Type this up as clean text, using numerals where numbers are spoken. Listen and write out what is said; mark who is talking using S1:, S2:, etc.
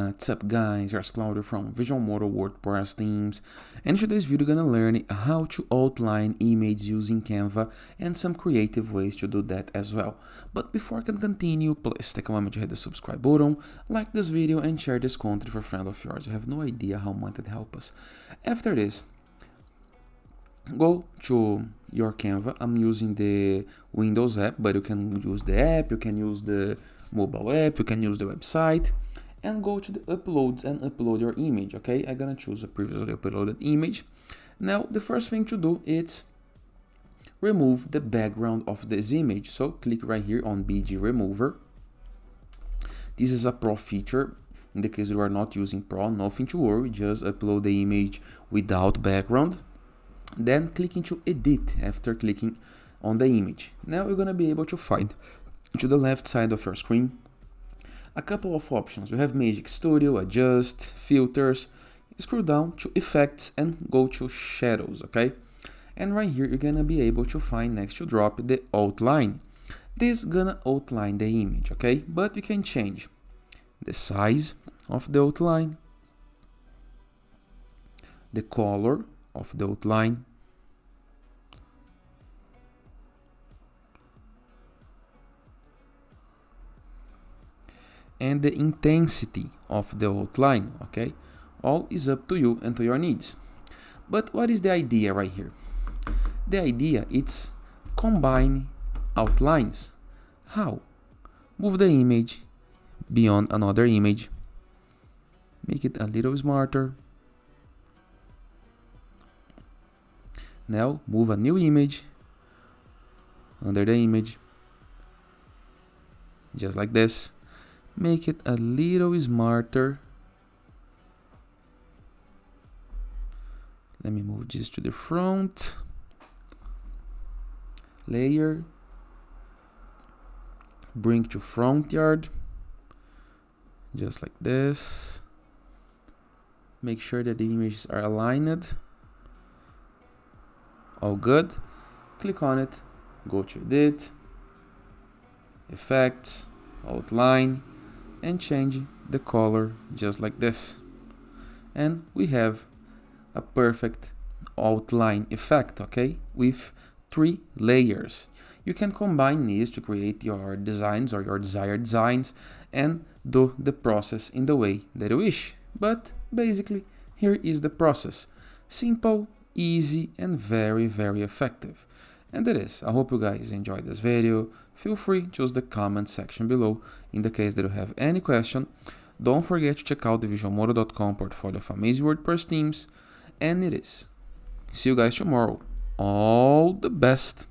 S1: What's up guys, here's Claudio from Visual Modo WordPress themes, and in today's video gonna learn how to outline images using Canva and some creative ways to do that as well. But before I can continue, please take a moment to hit the subscribe button, like this video and share this content for a friend of yours. You have no idea how much it helps us. After this, go to your Canva. I'm using the Windows app, but you can use the app, you can use the mobile app, you can use the website, and go to the uploads and upload your image. Okay, I'm gonna choose a previously uploaded image. Now the first thing to do is remove the background of this image, so click right here on BG remover. This is a pro feature. In the case you are not using pro, nothing to worry, just upload the image without background, then click into edit after clicking on the image. Now you're gonna be able to find to the left side of your screen a couple of options. We have Magic Studio, Adjust, Filters. Scroll down to Effects and go to Shadows, okay? And right here you're gonna be able to find next to drop the outline. This is gonna outline the image, okay? But you can change the size of the outline, the color of the outline, and the intensity of the outline, okay? All is up to you and to your needs. But what is the idea right here? The idea is combine outlines. How? Move the image beyond another image, make it a little smarter. Now move a new image under the image, just like this. Make it a little smarter. Let me move this to the front. Layer. Bring to front yard. Just like this. Make sure that the images are aligned. All good. Click on it. Go to Edit. Effects. Outline. And change the color just like this, and we have a perfect outline effect, okay, with 3 layers. You can combine these to create your designs or your desired designs and do the process in the way that you wish. But basically here is the process: simple, easy, and very effective. And that is. I hope you guys enjoyed this video. Feel free to use the comment section below in the case that you have any question. Don't forget to check out the visualmodo.com portfolio of amazing WordPress themes. And it is. See you guys tomorrow. All the best.